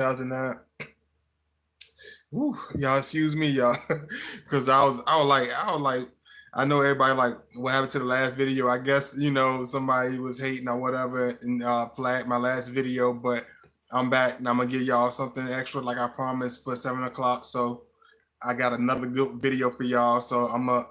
2009. Woo, y'all, excuse me, y'all, because I was like, I know everybody like what happened to the last video. I guess somebody was hating or whatever and flagged my last video, but I'm back and I'm gonna give y'all something extra like I promised for 7 o'clock. So I got another good video for y'all. So I'm gonna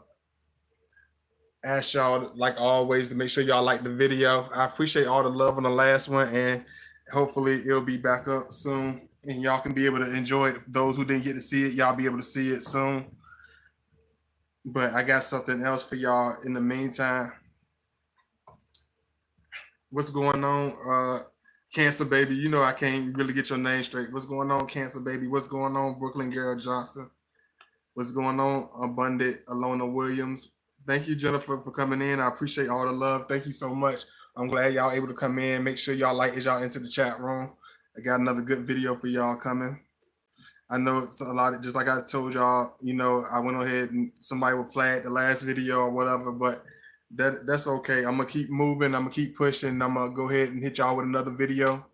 ask y'all like always to make sure y'all like the video. I appreciate all the love on the last one, and hopefully it'll be back up soon and y'all can be able to enjoy it. Those who didn't get to see it, y'all be able to see it soon. But I got something else for y'all in the meantime. What's going on, Cancer Baby? You know I can't really get your name straight. What's going on, Cancer Baby? What's going on, Brooklyn Girl Johnson? What's going on, Abundant Alona Williams? Thank you, Jennifer, for coming in. I appreciate all the love. Thank you so much. I'm glad y'all able to come in. Make sure y'all like as y'all into the chat room. I got another good video for y'all coming. I know it's a lot of, just like I told y'all, I went ahead and somebody would flag the last video or whatever, but that's okay. I'm gonna keep moving. I'm gonna keep pushing. I'm gonna go ahead and hit y'all with another video,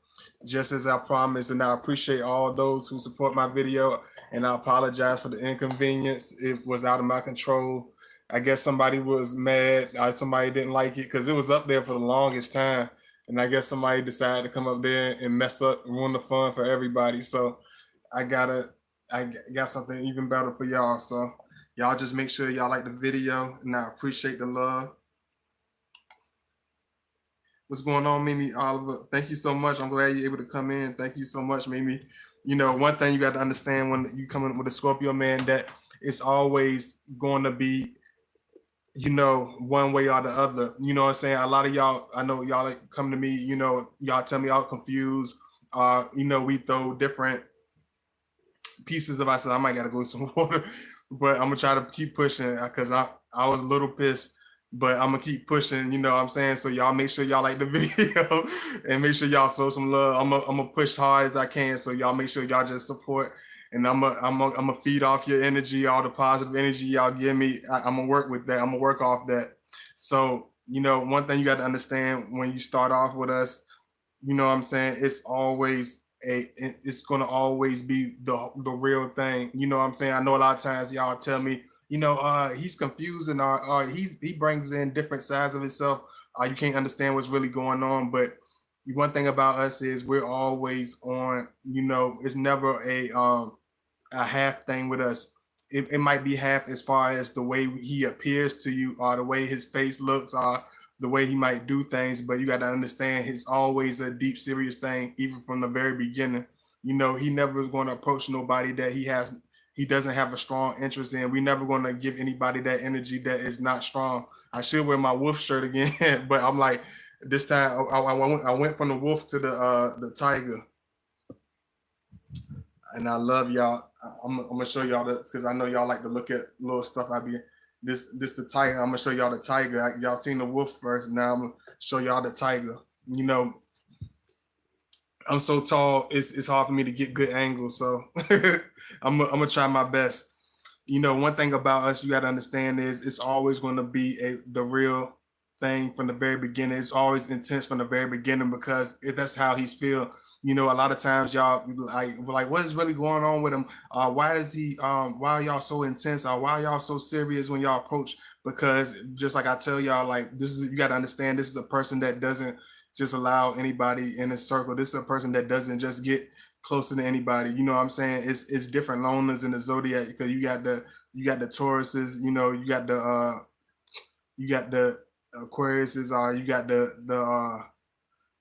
just as I promised. And I appreciate all those who support my video. And I apologize for the inconvenience. It was out of my control. I guess somebody was mad. Somebody didn't like it because it was up there for the longest time. And I guess somebody decided to come up there and mess up and ruin the fun for everybody. So I got something even better for y'all. So y'all just make sure y'all like the video, and I appreciate the love. What's going on, Mimi Oliver? Thank you so much. I'm glad you're able to come in. Thank you so much, Mimi. One thing you got to understand when you come in with a Scorpio, man, that it's always going to be, one way or the other. You know what I'm saying? A lot of y'all, I know y'all like come to me, y'all tell me y'all confused. We throw different pieces of ourselves. I might gotta go with some water, but I'm gonna try to keep pushing because I was a little pissed, but I'm gonna keep pushing. You know what I'm saying? So y'all make sure y'all like the video and make sure y'all show some love. I'm gonna push hard as I can. So y'all make sure y'all just support. And I'm gonna feed off your energy, all the positive energy y'all give me. I'm gonna work with that. I'm gonna work off that. So one thing you got to understand when you start off with us, you know what I'm saying? It's gonna always be the real thing. You know what I'm saying? I know a lot of times y'all tell me, he's confusing or he brings in different sides of himself. You can't understand what's really going on. But one thing about us is we're always on, it's never a half thing with us. It might be half as far as the way he appears to you or the way his face looks or the way he might do things, but you got to understand it's always a deep, serious thing, even from the very beginning. He never is going to approach nobody that he doesn't have a strong interest in. We never going to give anybody that energy that is not strong. I should wear my wolf shirt again, but I'm like, this time I went from the wolf to the tiger, and I love y'all. I'm gonna show y'all that because I know y'all like to look at little stuff. This the tiger. I'm gonna show y'all the tiger. Y'all seen the wolf first. Now I'm gonna show y'all the tiger. I'm so tall. It's hard for me to get good angles. So I'm gonna try my best. One thing about us you got to understand is it's always going to be the real thing from the very beginning. It's always intense from the very beginning because that's how he's feel. A lot of times y'all like what is really going on with him? Why does he? Why are y'all so intense? Or why are y'all so serious when y'all approach? Because just like I tell y'all, like you got to understand this is a person that doesn't just allow anybody in his circle. This is a person that doesn't just get closer to anybody. You know what I'm saying? It's different loners in the zodiac because you got the Tauruses. You got the Aquariuses. You got the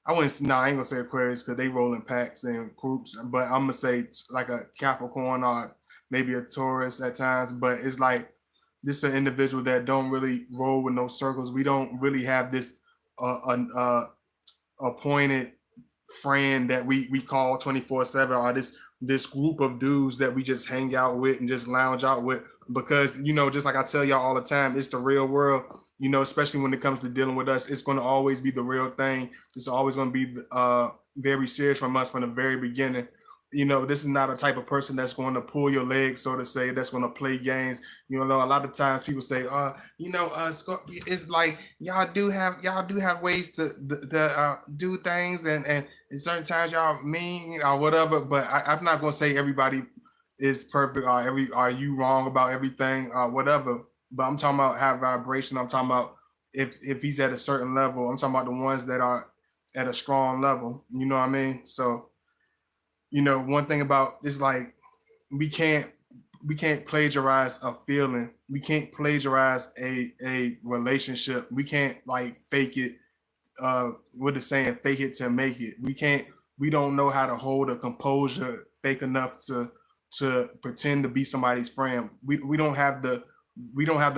I wouldn't. No, I ain't gonna say Aquarius because they roll in packs and groups. But I'm gonna say like a Capricorn or maybe a Taurus at times. But it's like this is an individual that don't really roll with no circles. We don't really have this appointed friend that we call 24/7 or this group of dudes that we just hang out with and just lounge out with because just like I tell y'all all the time, it's the real world. Especially when it comes to dealing with us, it's going to always be the real thing. It's always going to be very serious from us from the very beginning. This is not a type of person that's going to pull your leg, so to say, that's going to play games. A lot of times people say, Scorpio, it's like y'all do have ways to do things, and certain times y'all mean or whatever. But I'm not going to say everybody is perfect, or are you wrong about everything or whatever. But I'm talking about high vibration. I'm talking about if he's at a certain level. I'm talking about the ones that are at a strong level. You know what I mean? So one thing about it's like we can't plagiarize a feeling. We can't plagiarize a relationship. We can't like fake it. What the saying, fake it to make it. We don't know how to hold a composure fake enough to pretend to be somebody's friend. We don't have the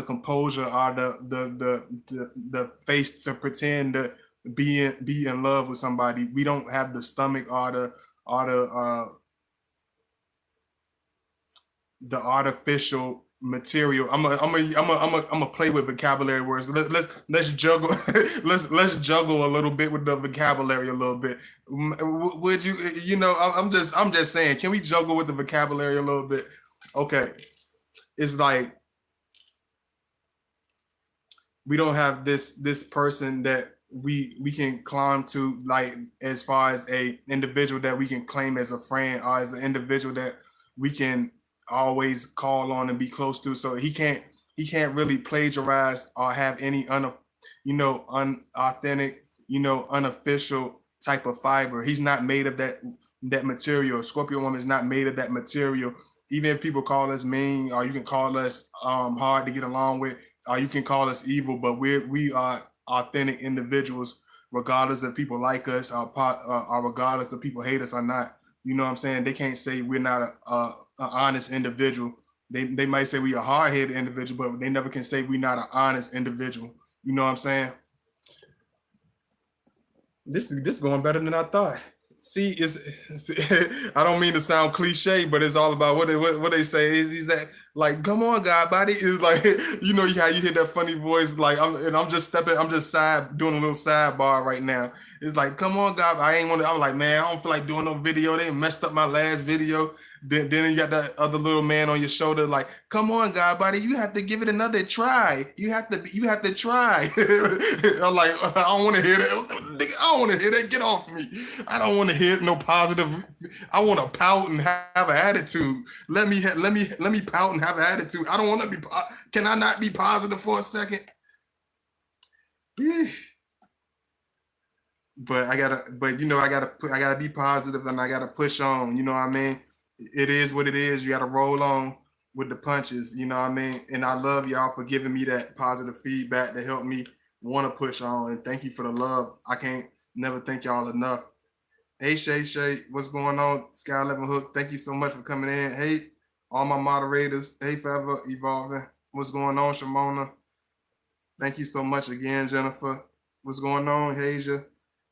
composure or the face to pretend to be in love with somebody. We don't have the stomach or the artificial material. I'm gonna play with vocabulary words. Let's juggle. let's juggle a little bit with the vocabulary a little bit. Would you? I'm just saying. Can we juggle with the vocabulary a little bit? Okay, it's like we don't have this person that we can climb to, like as far as a individual that we can claim as a friend, or as an individual that we can always call on and be close to. So he can't really plagiarize or have any unauthentic, unofficial type of fiber. He's not made of that material. Scorpio woman is not made of that material. Even if people call us mean, or you can call us hard to get along with, or you can call us evil, but we are authentic individuals, regardless if people like us, or regardless if people hate us or not. You know what I'm saying? They can't say we're not a honest individual. They might say we a hard headed individual, but they never can say we're not an honest individual. You know what I'm saying? This going better than I thought. See, I don't mean to sound cliche, but it's all about what they say. He's that like, come on, God, body is like, how you hear that funny voice, like I'm just doing a little sidebar right now. It's like, come on, God, I'm like, man, I don't feel like doing no video. They messed up my last video. Then you got that other little man on your shoulder, like, come on, God, buddy, you have to give it another try. You have to try. I'm like, I don't want to hear that. I don't want to hear that. Get off me. I don't want to hear no positive. I want to pout and have an attitude. Let me pout and have an attitude. I don't want to be. Can I not be positive for a second? But I gotta be positive, and I gotta push on. You know what I mean? It is what it is. You gotta roll on with the punches. You know what I mean? And I love y'all for giving me that positive feedback to help me want to push on. And thank you for the love. I can't never thank y'all enough. Hey Shay, what's going on? Sky 11 Hook, thank you so much for coming in. Hey, all my moderators. Hey, Forever Evolving. What's going on, Shimona? Thank you so much again, Jennifer. What's going on, Hasia?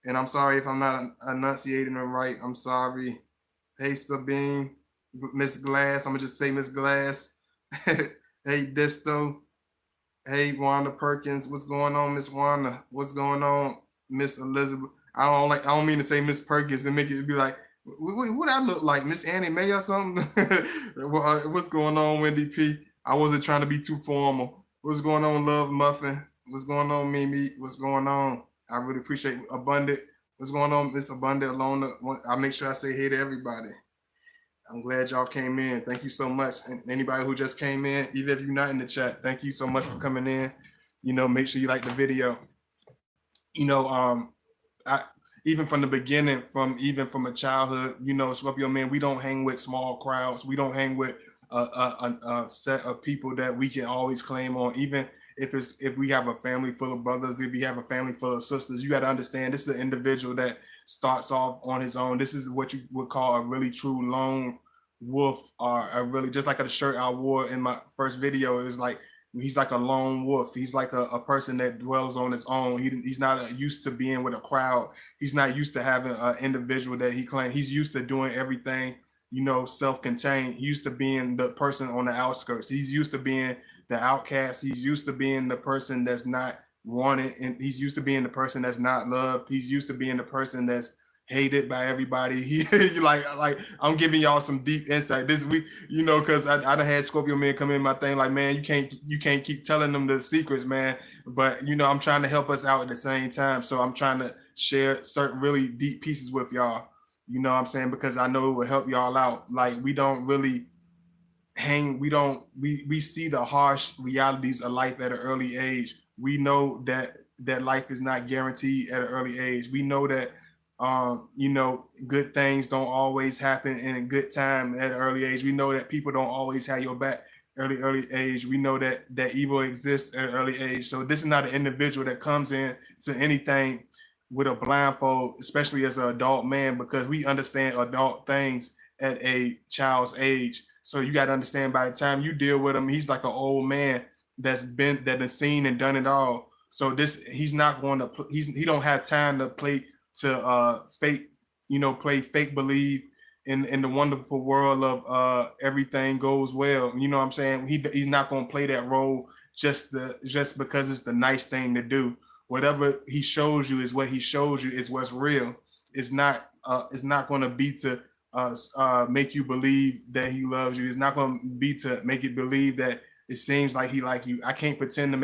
And I'm sorry if I'm not enunciating it right. I'm sorry. Hey, Sabine, Miss Glass. I'm gonna just say Miss Glass. Hey, Disto. Hey, Wanda Perkins. What's going on, Miss Wanda? What's going on, Miss Elizabeth? I don't mean to say Miss Perkins and make it be like, what I look like, Miss Annie Mae or something? What's going on, Wendy P? I wasn't trying to be too formal. What's going on, Love Muffin? What's going on, Mimi? What's going on? I really appreciate Abundant. What's going on, Miss Abundant Alona? I make sure I say hey to everybody. I'm glad y'all came in. Thank you so much. And anybody who just came in, even if you're not in the chat, thank you so much for coming in. Make sure you like the video. Even from the beginning, from a childhood, Scorpio man, we don't hang with small crowds. We don't hang with a set of people that we can always claim on. Even if we have a family full of brothers, if we have a family full of sisters, you got to understand this is an individual that starts off on his own. This is what you would call a really true lone wolf, or a really, just like a shirt I wore in my first video, is like, he's like a lone wolf. He's like a person that dwells on his own. He's not used to being with a crowd. He's not used to having an individual that he claims. He's used to doing everything, self-contained. He's used to being the person on the outskirts. He's used to being the outcast. He's used to being the person that's not wanted. And he's used to being the person that's not loved. He's used to being the person that's hated by everybody. He like I'm giving y'all some deep insight this week, because I done had Scorpio man come in my thing like, man, you can't keep telling them the secrets, man. But I'm trying to help us out at the same time. So I'm trying to share certain really deep pieces with y'all. You know what I'm saying? Because I know it will help y'all out. Like we don't really we see the harsh realities of life at an early age. We know that life is not guaranteed at an early age. We know that good things don't always happen in a good time at an early age. We know that people don't always have your back early age. We know that evil exists at an early age. So this is not an individual that comes in to anything with a blindfold, especially as an adult man, because we understand adult things at a child's age. So you got to understand, by the time you deal with him, he's like an old man that has seen and done it all. So he's not going to he don't have time to play fake, play fake believe in the wonderful world of everything goes well. You know what I'm saying? He's not going to play that role just because it's the nice thing to do. Whatever he shows you is what he shows you, is what's real. It's not going to be to make you believe that he loves you. It's not going to be to make you believe that it seems like he like you. I couldn't pretend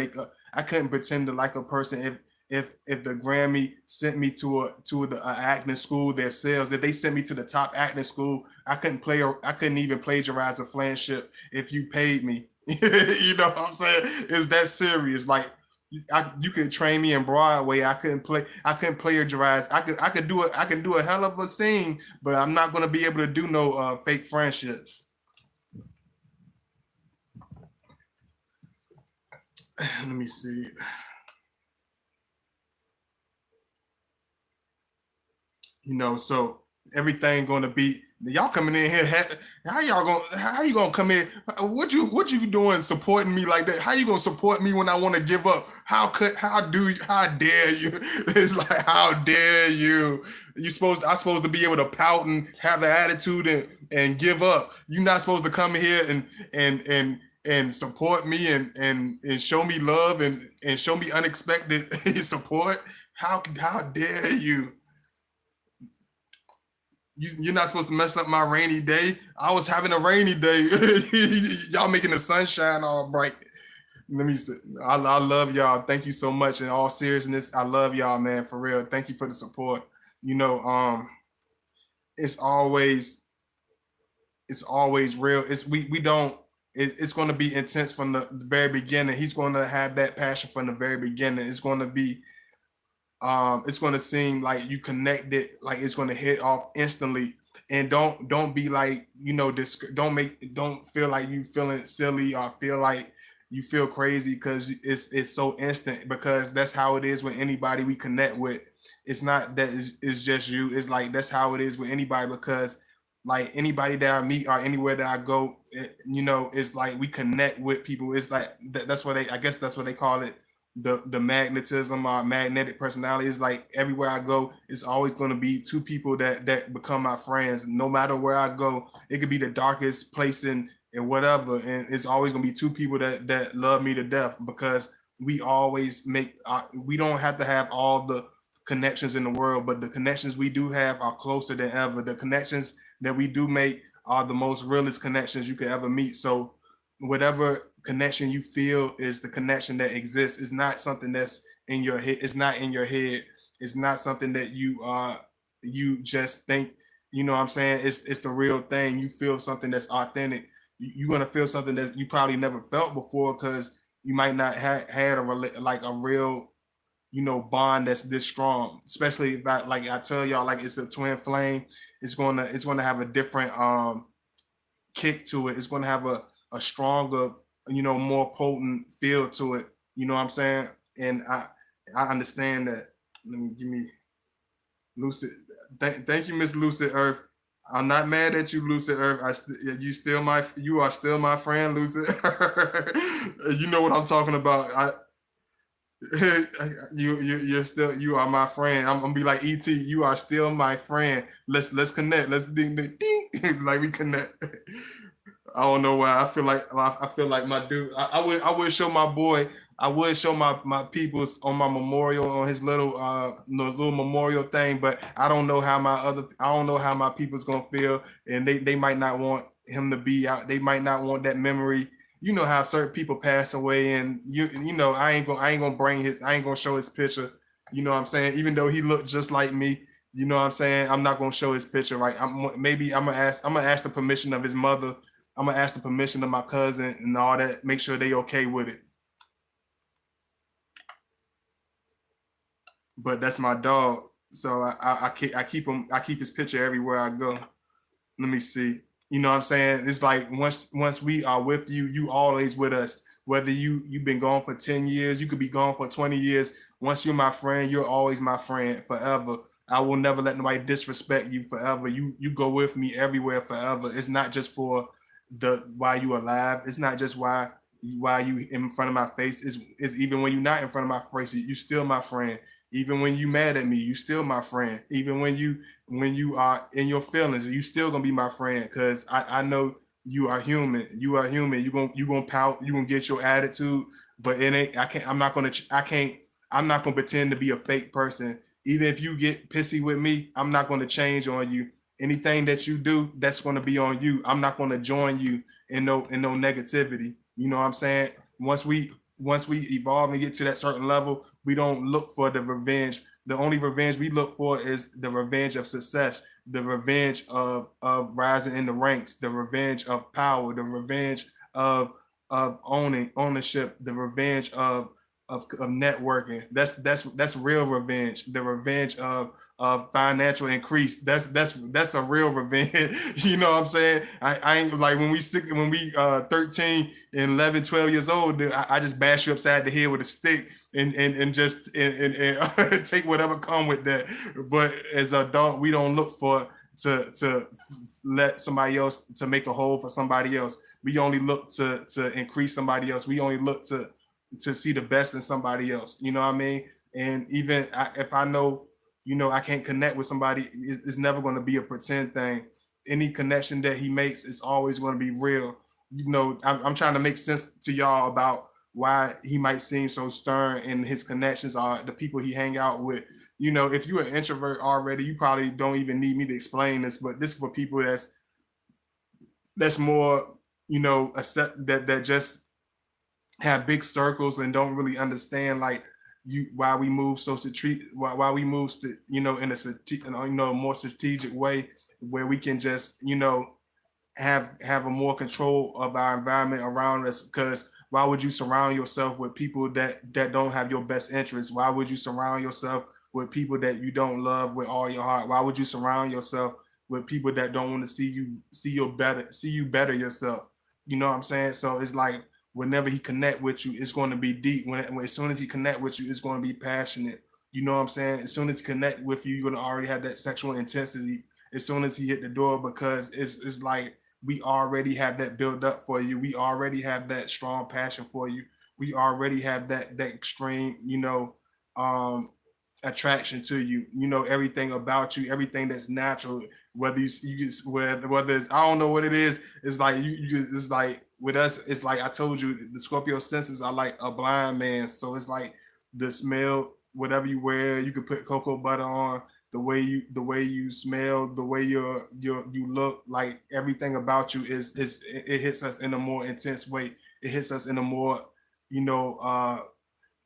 to like a person if the Grammy sent me to the acting school themselves. If they sent me to the top acting school, I couldn't even plagiarize a friendship if you paid me. You know what I'm saying? It's that serious. Like you could train me in Broadway. I couldn't plagiarize. I can do a hell of a scene, but I'm not gonna be able to do no fake friendships. Let me see. So everything gonna be y'all coming in here. How you gonna come in? What you doing supporting me like that? How you gonna support me when I want to give up? How dare you? It's like, how dare you? I'm supposed to be able to pout and have an attitude and give up. You're not supposed to come here and support me and show me love and show me unexpected support. How dare you? You're not supposed to mess up my rainy day. I was having a rainy day. Y'all making the sunshine all bright. Let me say, I love y'all. Thank you so much. In all seriousness, I love y'all, man. For real. Thank you for the support. It's always real. It's going to be intense from the very beginning. He's going to have that passion from the very beginning. It's going to be it's going to seem like you connected, like it's going to hit off instantly. And don't be like, don't feel like you feeling silly or feel like you feel crazy because it's so instant, because that's how it is with anybody we connect with. It's not that it's just you. It's like that's how it is with anybody, because like anybody that I meet or anywhere that I go, it's like we connect with people. It's like that's what I guess that's what they call it, the magnetism or magnetic personality. Is like everywhere I go, it's always going to be two people that become my friends. No matter where I go, it could be the darkest place in whatever, and it's always going to be two people that love me to death, because we always we don't have to have all the connections in the world, but the connections we do have are closer than ever. The connections that we do make are the most realest connections you could ever meet. So whatever connection you feel is the connection that exists. It's not something that's in your head. It's not in your head. It's not something that you just think, you know what I'm saying? It's the real thing. You feel something that's authentic. You're going to feel something that you probably never felt before, because you might not have had a real, bond that's this strong. Especially if I tell y'all, like it's a twin flame. It's gonna have a different kick to it. It's gonna have a stronger, more potent feel to it. You know what I'm saying? And I understand that. Give me Lucid. Thank you, Miss Lucid Earth. I'm not mad at you, Lucid Earth. You are still my friend, Lucid. You know what I'm talking about. You are my friend. I'm gonna be like ET. You are still my friend. Let's connect. Let's ding ding ding. Like we connect. I don't know why. I feel like my dude. I would show my boy. I would show my peoples on my memorial on his little memorial thing, but I don't know how my people's gonna feel, and they might not want him to be out. They might not want that memory. You know how certain people pass away, and you know I ain't gonna show his picture. You know what I'm saying? Even though he looked just like me, you know what I'm saying? I'm not gonna show his picture. Right? I'm gonna ask the permission of his mother. I'm gonna ask the permission of my cousin and all that. Make sure they okay with it. But that's my dog. So I keep him. I keep his picture everywhere I go. Let me see. You know what I'm saying? It's like once we are with you, you always with us. Whether you've been gone for 10 years, you could be gone for 20 years. Once you're my friend, you're always my friend forever. I will never let nobody disrespect you forever. You go with me everywhere forever. It's not just for the why you alive. It's not just why you in front of my face. Is even when you're not in front of my face, you still my friend. Even when you mad at me, you still my friend. Even when you are in your feelings, you still gonna be my friend because I know you are human. You are human. You gonna pout. You gonna get your attitude, but it ain't. I can't. I'm not gonna. I can't. I'm not gonna pretend to be a fake person. Even if you get pissy with me, I'm not gonna change on you. Anything that you do, that's gonna be on you. I'm not gonna join you in no negativity. You know what I'm saying? Once we evolve and get to that certain level, we don't look for the revenge. The only revenge we look for is the revenge of success, the revenge of rising in the ranks, the revenge of power, the revenge of ownership, the revenge of networking. That's real revenge. The revenge of financial increase. That's a real revenge. You know what I'm saying? I ain't like when we 13 and 11, 12 years old, I just bash you upside the head with a stick and just take whatever come with that. But as an adult, we don't look for to let somebody else to make a hole for somebody else. We only look to increase somebody else. We only look to see the best in somebody else. You know what I mean? And even if I know, you know, I can't connect with somebody, it's never going to be a pretend thing. Any connection that he makes is always going to be real. You know, I'm trying to make sense to y'all about why he might seem so stern and his connections are the people he hang out with. You know, if you're an introvert already, you probably don't even need me to explain this, but this is for people that's more, you know, accept that just have big circles and don't really understand like you why we move so why we move you know in a you know more strategic way where we can just you know have a more control of our environment around us because why would you surround yourself with people that don't have your best interests? Why would you surround yourself with people that you don't love with all your heart? Why would you surround yourself with people that don't want to see you better yourself? You know what I'm saying? So it's like whenever he connect with you, it's going to be deep. When as soon as he connect with you, it's going to be passionate. You know what I'm saying? As soon as he connect with you, you're going to already have that sexual intensity. As soon as he hit the door, because it's like we already have that build up for you. We already have that strong passion for you. We already have that extreme, you know, attraction to you. You know everything about you, everything that's natural. Whether whether it's I don't know what it is. It's like it's like with us. It's like I told you, the Scorpio senses are like a blind man. So it's like the smell, whatever you wear, you could put cocoa butter on. The way you smell, the way you look, like everything about you is it hits us in a more intense way. It hits us in a more you know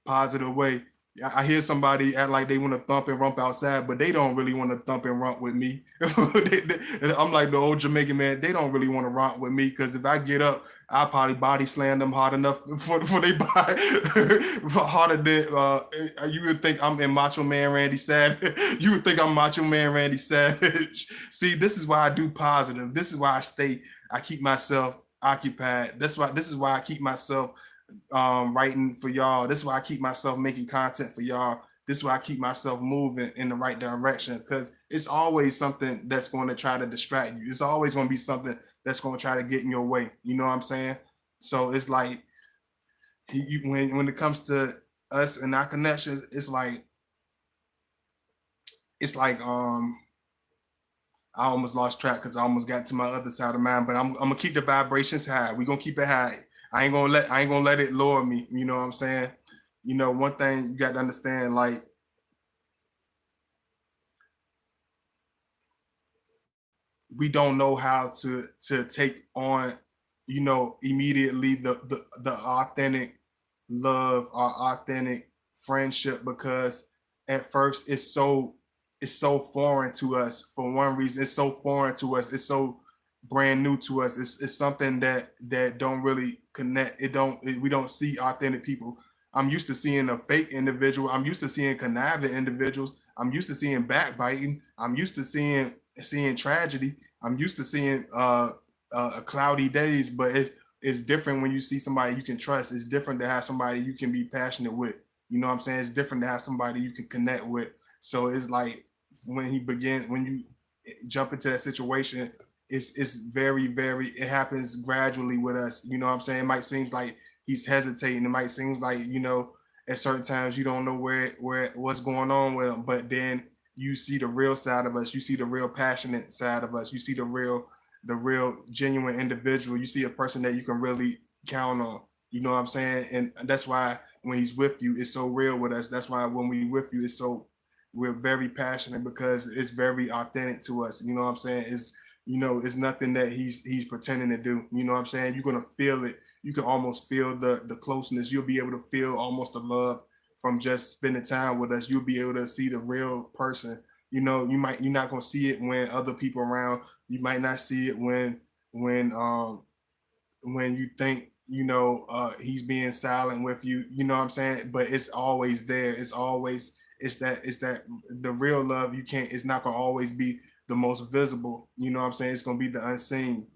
positive way. I hear somebody act like they want to thump and rump outside, but they don't really want to thump and rump with me. I'm like the old Jamaican man. They don't really want to romp with me because if I get up, I'll probably body slam them hard enough for they body harder than you would think I'm in Macho Man Randy Savage. You would think I'm Macho Man Randy Savage. See, this is why I do positive. This is why I keep myself occupied. This is why I keep myself writing for y'all. This is why I keep myself making content for y'all. This is why I keep myself moving in the right direction because it's always something that's going to try to distract you. It's always going to be something that's going to try to get in your way. You know what I'm saying? So it's like when it comes to us and our connections, it's like I almost lost track because I almost got to my other side of mine, but I'm gonna keep the vibrations high. We're gonna keep it high. I ain't gonna let it lower me. You know what I'm saying? You know, one thing you got to understand, like, we don't know how to take on, you know, immediately the authentic love or authentic friendship, because at first it's so foreign to us. For one reason, it's so foreign to us, it's so brand new to us. It's something that don't really connect. We don't see authentic people. I'm used to seeing a fake individual. I'm used to seeing conniving individuals. I'm used to seeing backbiting. I'm used to seeing tragedy. I'm used to seeing cloudy days. But it's different when you see somebody you can trust. It's different to have somebody you can be passionate with. You know what I'm saying? It's different to have somebody you can connect with. So it's like when you jump into that situation, it's very, it happens gradually with us. You know what I'm saying? It might seem like he's hesitating. It might seem like, you know, at certain times you don't know where what's going on with him, but then you see the real side of us. You see the real passionate side of us. You see the real genuine individual. You see a person that you can really count on. You know what I'm saying? And that's why when he's with you, it's so real with us. That's why when we with you, we're very passionate, because it's very authentic to us. You know what I'm saying? It's nothing that he's pretending to do. You know what I'm saying? You're gonna feel it. You can almost feel the closeness. You'll be able to feel almost the love from just spending time with us. You'll be able to see the real person. You know, you're not gonna see it when other people around. You might not see it when um when you think, you know, he's being silent with you. You know what I'm saying? But it's always there. It's that the real love, you can't, it's not gonna always be the most visible. You know what I'm saying? It's gonna be the unseen.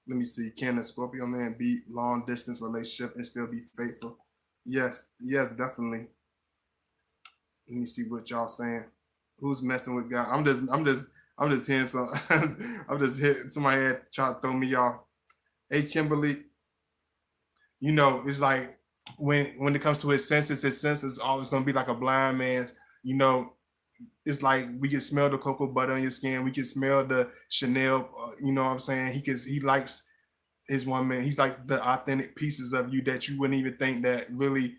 Let me see. Can a Scorpio man be long distance relationship and still be faithful? Yes, definitely. Let me see what y'all saying. Who's messing with God? I'm just hearing some. I'm just hitting somebody had trying to throw me off. Hey, Kimberly, you know, it's like when it comes to his senses always gonna be like a blind man's. You know, it's like we can smell the cocoa butter on your skin. We can smell the Chanel. You know what I'm saying? He likes his woman. He's like the authentic pieces of you that you wouldn't even think that really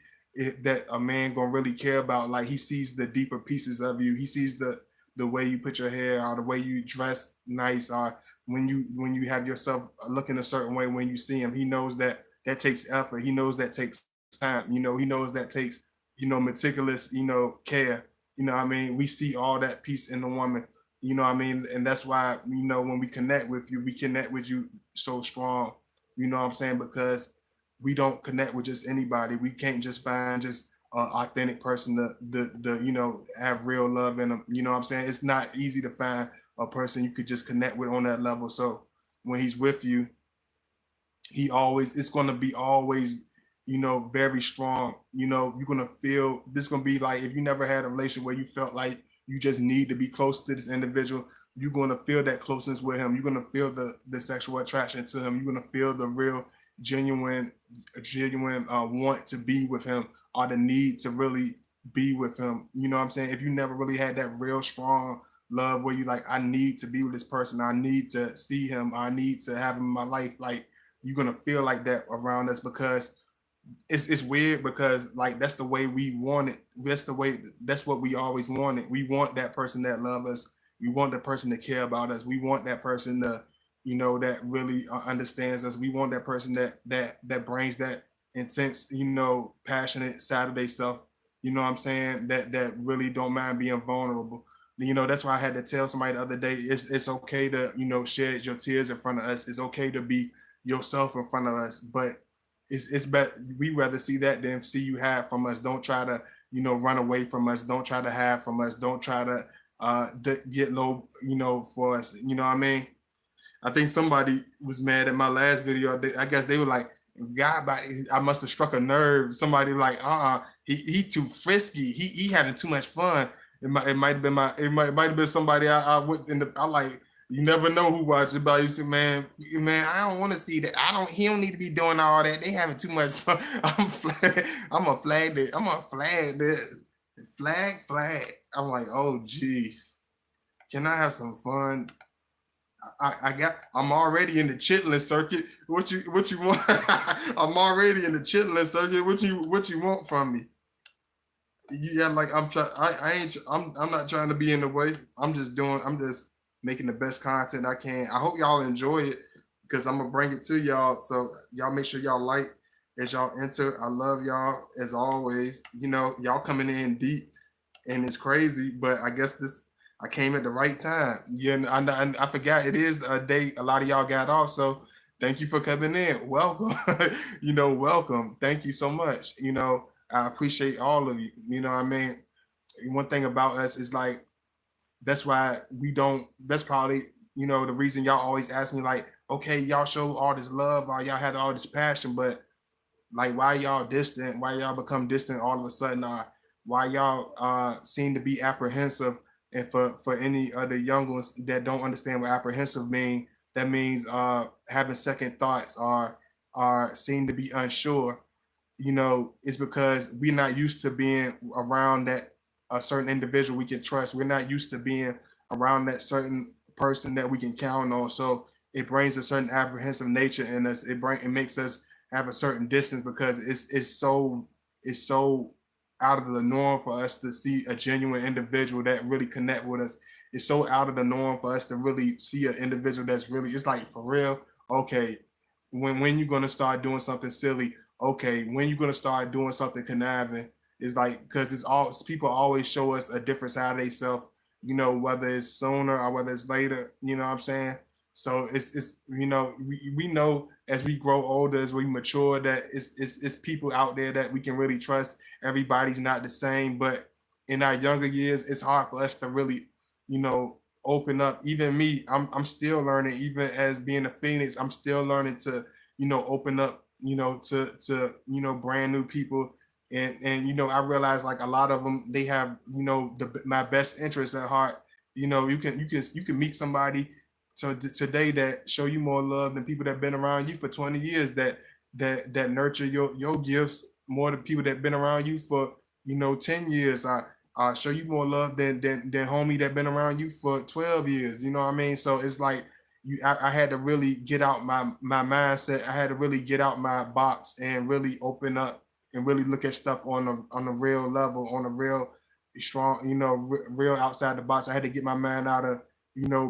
that a man gonna really care about. Like, he sees the deeper pieces of you. He sees the way you put your hair, or the way you dress nice, or when you have yourself looking a certain way. When you see him, he knows that that takes effort. He knows that takes time. You know, he knows that takes, you know, meticulous, you know, care. You know what I mean? We see all that piece in the woman. You know what I mean? And that's why, you know, when we connect with you, we connect with you so strong. You know what I'm saying? Because we don't connect with just anybody. We can't just find just an authentic person to you know, have real love in them. You know what I'm saying? It's not easy to find a person you could just connect with on that level. So when he's with you, it's going to be always, you know, very strong. You know, you're going to feel this going to be like, if you never had a relationship where you felt like you just need to be close to this individual, you're going to feel that closeness with him. You're going to feel the sexual attraction to him. You're going to feel the real genuine want to be with him, or the need to really be with him. You know what I'm saying? If you never really had that real strong love where you like, I need to be with this person, I need to see him, I need to have him in my life, like, you're gonna feel like that around us, because it's weird, because like that's the way we want it. That's what we always wanted. We want that person that love us. We want that person to care about us. We want that person to, you know, that really understands us. We want that person that brings that intense, you know, passionate Saturday self. You know what I'm saying? That really don't mind being vulnerable. You know, that's why I had to tell somebody the other day, it's okay to, you know, shed your tears in front of us. It's okay to be yourself in front of us, but it's better, we rather see that than see you have from us. Don't try to, you know, run away from us. Don't try to have from us. Don't try to get low, you know, for us. You know what I mean? I think somebody was mad at my last video. I guess they were like, God, I must have struck a nerve. Somebody like, he too frisky. He having too much fun. It might have been it might have been somebody I went in the, I like, you never know who watches, but you say, man, I don't want to see that. He don't need to be doing all that. They having too much fun. I'm a flag that. I'm a flag that. Flag. I'm like, oh geez. Can I have some fun? I'm already in the chitlin circuit. What you want? I'm already in the chitlin circuit. What you want from me? Yeah, like I'm trying. I ain't. I'm not trying to be in the way. I'm just doing. I'm just making the best content I can. I hope y'all enjoy it because I'm gonna bring it to y'all. So y'all make sure y'all like as y'all enter. I love y'all as always. You know, y'all coming in deep and it's crazy, but I guess this I came at the right time. Yeah, I forgot it is a day a lot of y'all got off. So thank you for coming in. Welcome. Welcome. Thank you so much. I appreciate all of you. You know what I mean? One thing about us is like that's why we don't that's probably, the reason y'all always ask me like, okay, y'all show all this love, or y'all had all this passion, but like why y'all distant? Why y'all become distant all of a sudden? Why y'all seem to be apprehensive? And for any other young ones that don't understand what apprehensive mean, that means having second thoughts or seem to be unsure. It's because we're not used to being around that a certain individual we can trust. We're not used to being around that certain person that we can count on. So it brings a certain apprehensive nature in us. It makes us have a certain distance because it's so out of the norm for us to see a genuine individual that really connect with us. It's so out of the norm for us to really see an individual that's really, it's like for real. Okay, when you're gonna start doing something silly? Okay, when you're gonna start doing something conniving? It's like because it's all people always show us a different side of themselves. Whether it's sooner or whether it's later. You know what I'm saying? So we know as we grow older, as we mature, that it's people out there that we can really trust. Everybody's not the same, but in our younger years, it's hard for us to really, open up. Even me, I'm still learning. Even as being a phoenix, I'm still learning to, open up, to brand new people. And I realize like a lot of them, they have, my best interests at heart. You can meet somebody today that show you more love than people that been around you for 20 years, that nurture your gifts more than people that been around you for 10 years. I show you more love than homie that been around you for 12 years. You know what I mean? So it's like I had to really get out my mindset. I had to really get out my box and really open up and really look at stuff on a real level, on a real strong, real outside the box. I had to get my mind out of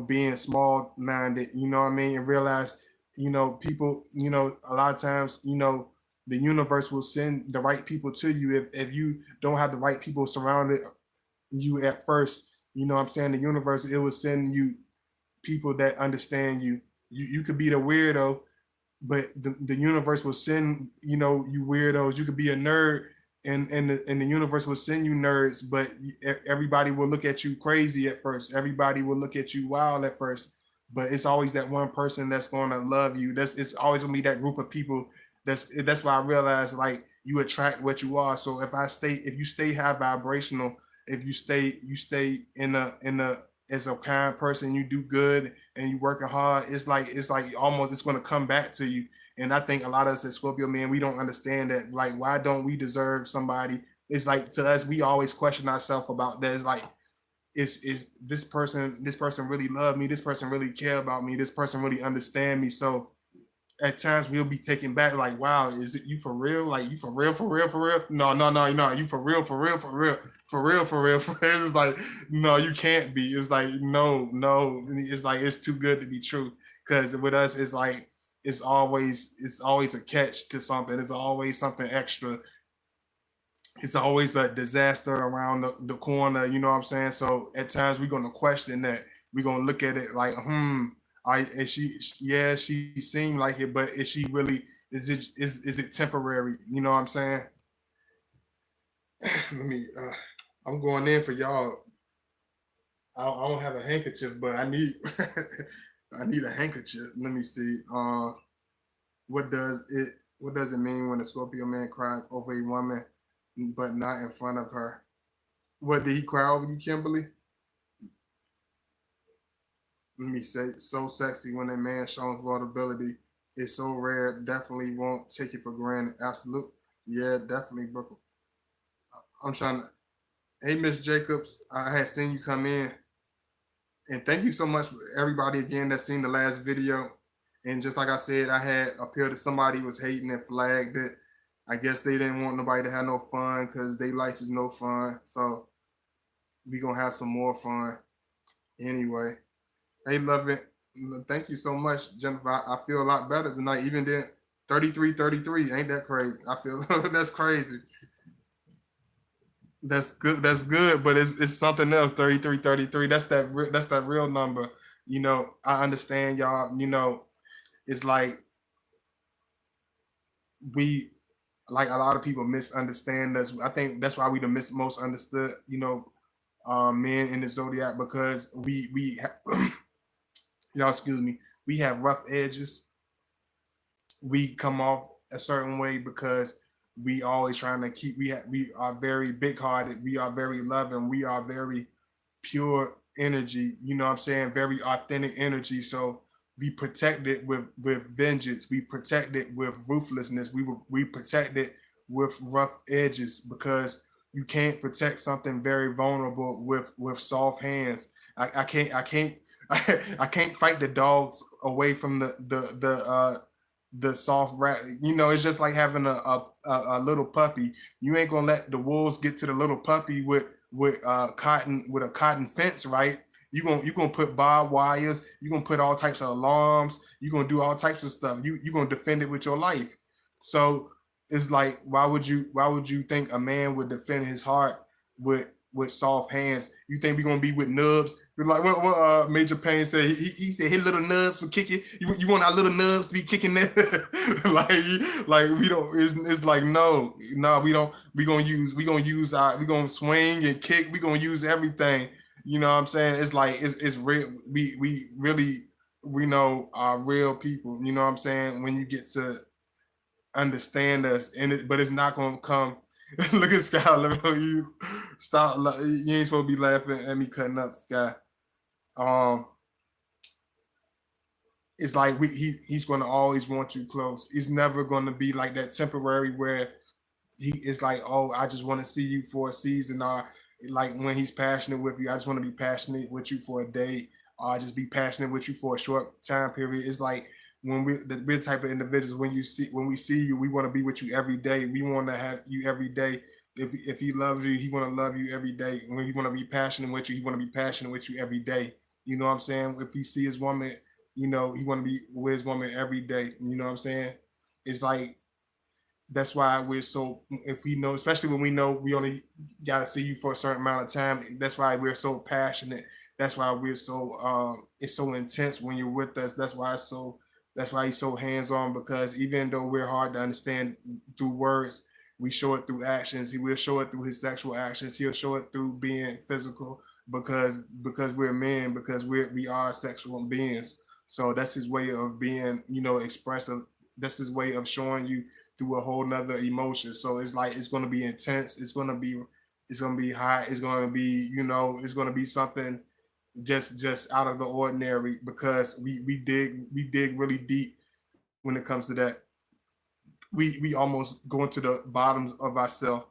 being small minded, what I mean, and realize, people, a lot of times, the universe will send the right people to you. If you don't have the right people surrounded you at first, what I'm saying, the universe, it will send you people that understand you. You could be the weirdo, but the universe will send you weirdos. You could be a nerd, and the universe will send you nerds, but everybody will look at you crazy at first. Everybody will look at you wild at first, but it's always that one person that's going to love you. It's always going to be that group of people. That's why I realized like you attract what you are. So if you stay high vibrational, if you stay in a as a kind person, you do good and you working hard, it's like almost it's going to come back to you. And I think a lot of us at Scorpio, man, we don't understand that. Like, why don't we deserve somebody? It's like to us, we always question ourselves about that. It's like, is this person really love me? This person really care about me? This person really understand me? So at times we'll be taken back, like, wow, is it you for real? Like, you for real, for real, for real? No, no, no, no, you for real, for real, for real, for real, for real, for real. It's like, no, you can't be. It's like, no, no. It's like it's too good to be true. Because with us, it's like it's always a catch to something. It's always something extra. It's always a disaster around the corner. You know what I'm saying? So at times we're gonna question that. We're gonna look at it like, is she? Yeah, she seemed like it, but is she really? Is it temporary? You know what I'm saying? Let me. I'm going in for y'all. I don't have a handkerchief, but I need. I need a handkerchief. Let me see. What does it? What does it mean when a Scorpio man cries over a woman, but not in front of her? What did he cry over you, Kimberly? Let me say, so sexy when a man shows vulnerability. It's so rare. Definitely won't take it for granted. Absolute. Yeah, definitely, Brooklyn. I'm trying to. Hey, Miss Jacobs, I had seen you come in, And thank you so much for everybody again that seen the last video. And just like I said, I had appeared that somebody was hating and flagged it. I guess they didn't want nobody to have no fun because their life is no fun. So we gonna have some more fun anyway. Hey, love it. Thank you so much, Jennifer. I feel a lot better tonight. Even then, 33-33. Ain't that crazy? I feel that's crazy. That's good. That's good. But it's something else. 33-33. That's that real number. You know, I understand y'all. You know, it's like we like a lot of people misunderstand us. I think that's why we the most understood. You know, men in the zodiac because y'all excuse me. We have rough edges. We come off a certain way because we always trying to keep we are very big hearted, we are very loving, we are very pure energy, you know what I'm saying, very authentic energy. So we protect it with vengeance, we protect it with ruthlessness, we protect it with rough edges because you can't protect something very vulnerable with soft hands. I can't I can't fight the dogs away from the soft rat. You know, it's just like having a little puppy. You ain't gonna let the wolves get to the little puppy with cotton with a cotton fence, right? You gonna put barbed wires. You gonna put all types of alarms. You gonna do all types of stuff. You gonna defend it with your life. So it's like why would you think a man would defend his heart with soft hands? You think we gonna be with nubs? We're like what Major Payne said. He said his little nubs for kicking. You want our little nubs to be kicking there? like we don't. It's like no, we don't. We gonna swing and kick. We gonna use everything. You know what I'm saying? It's like it's real. We really we know are real people. You know what I'm saying? When you get to understand us, but it's not gonna come. Look at Skylar. You stop. You ain't supposed to be laughing at me cutting up Sky. Um, it's like he's gonna always want you close. He's never gonna be like that temporary where he is like, oh, I just want to see you for a season, or like when he's passionate with you, I just want to be passionate with you for a day, or just be passionate with you for a short time period. It's like when we're the type of individuals when we see you, we want to be with you every day. We want to have you every day. If he loves you, he want to love you every day. When he want to be passionate with you, he want to be passionate with you every day. You know what I'm saying? If he see his woman, you know, he want to be with his woman every day. You know what I'm saying? It's like that's why we're so if we know, especially when we know we only gotta see you for a certain amount of time, that's why we're so passionate. That's why we're so it's so intense when you're with us. That's why he's so hands-on, because even though we're hard to understand through words, we show it through actions. He will show it through his sexual actions. He'll show it through being physical because we're men, because we are sexual beings. So that's his way of being, you know, expressive. That's his way of showing you through a whole nother emotion. So it's like it's gonna be intense. It's gonna be hot. It's gonna be, you know, it's gonna be something just out of the ordinary, because we dig really deep when it comes to that. We almost go into the bottoms of ourselves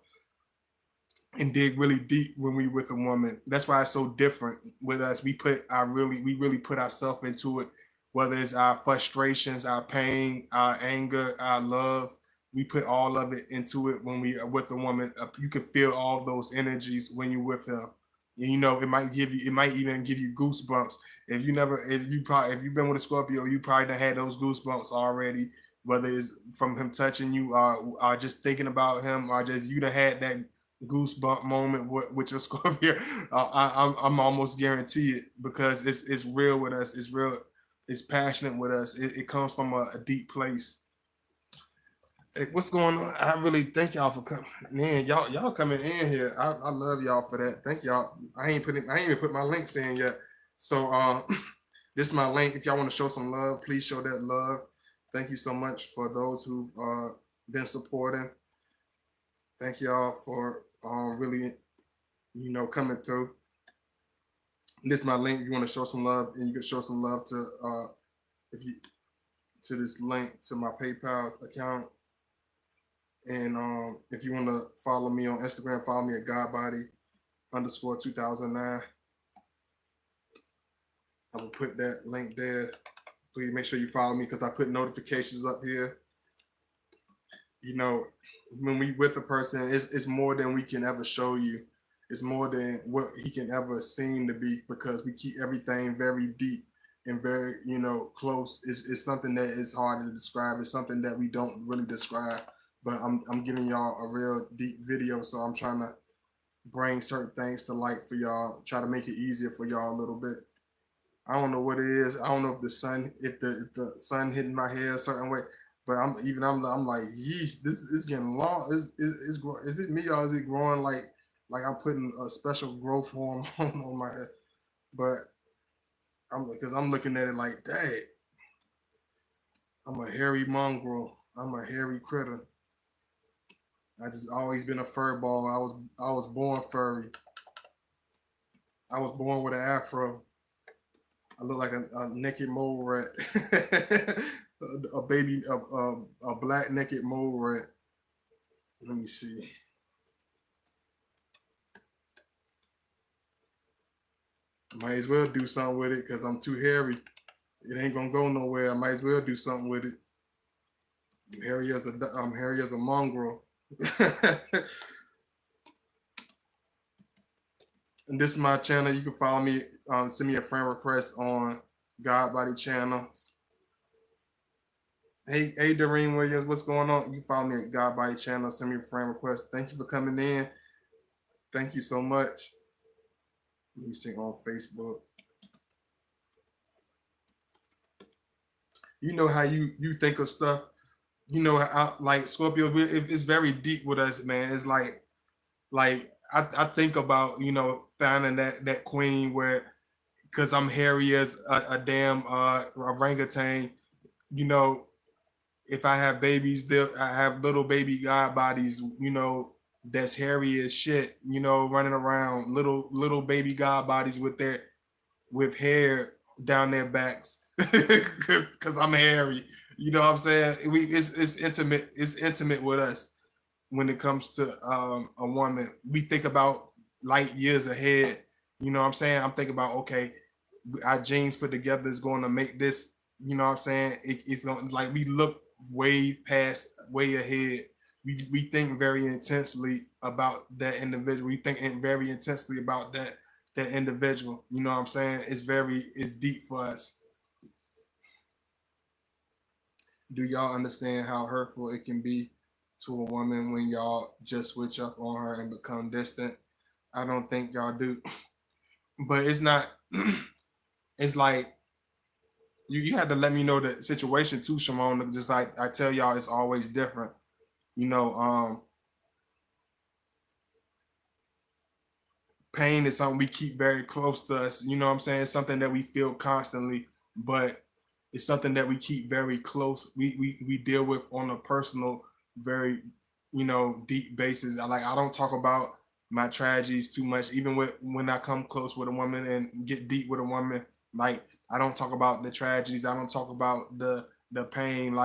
and dig really deep when we with a woman. That's why it's so different with us. We really put ourselves into it, whether it's our frustrations, our pain, our anger, our love. We put all of it into it when we are with a woman. You can feel all those energies when you're with him. You know, it might even give you goosebumps. If you've been with a Scorpio, you probably done had those goosebumps already, whether it's from him touching you, or just thinking about him, or just you done had that goosebump moment with your Scorpio. I'm almost guaranteed, because it's real with us. It's real. It's passionate with us. It comes from a deep place. Hey, what's going on? I really thank y'all for coming. Man, y'all coming in here. I love y'all for that. Thank y'all. I ain't even put my links in yet. So this is my link. If y'all want to show some love, please show that love. Thank you so much for those who've been supporting. Thank y'all for really, you know, coming through. This is my link. If you want to show some love, and you can show some love to if you to this link to my PayPal account. And if you want to follow me on Instagram, follow me at Godbody _2009. I will put that link there. Please make sure you follow me because I put notifications up here. You know, when we with a person, it's more than we can ever show you. It's more than what he can ever seem to be because we keep everything very deep and very, close. It's something that is hard to describe. It's something that we don't really describe. But I'm giving y'all a real deep video, so I'm trying to bring certain things to light for y'all. Try to make it easier for y'all a little bit. I don't know what it is. I don't know if the sun hitting my hair a certain way. But I'm like, yeesh, this is getting long. Is it me or is it growing like I'm putting a special growth hormone on my head? But I'm looking at it like, dang, I'm a hairy mongrel. I'm a hairy critter. I just always been a fur ball. I was born furry. I was born with an afro. I look like a naked mole rat. a black naked mole rat. Let me see. Might as well do something with it because I'm too hairy. It ain't gonna go nowhere. I might as well do something with it. I'm hairy as a mongrel. And this is my channel. You can follow me. Send me a friend request on God Body channel. Hey, Doreen Williams, what's going on? You follow me at God Body channel. Send me a friend request. Thank you for coming in. Thank you so much. Let me see on Facebook. You know how you think of stuff. You know how like Scorpio. It's very deep with us, man. It's like I think about finding that queen where because I'm hairy as a damn orangutan. If I have babies, I have little baby god bodies. That's hairy as shit. Running around little baby god bodies with hair down their backs because I'm hairy. You know what I'm saying? It's intimate. It's intimate with us when it comes to a woman. We think about light years ahead. You know what I'm saying? I'm thinking about, okay, our genes put together is going to make this. You know what I'm saying? It's going like we look way ahead. We think very intensely about that individual. We think very intensely about that individual. You know what I'm saying? It's deep for us. Do y'all understand how hurtful it can be to a woman when y'all just switch up on her and become distant? I don't think y'all do. But it's not it's like you had to let me know the situation too, Shimon. Just like I tell y'all, it's always different. Pain is something we keep very close to us. You know what I'm saying? It's something that we feel constantly, but it's something that we keep very close. We deal with on a personal, very deep basis. I don't talk about my tragedies too much, even when I come close with a woman and get deep with a woman. Like I don't talk about the tragedies. I don't talk about the pain.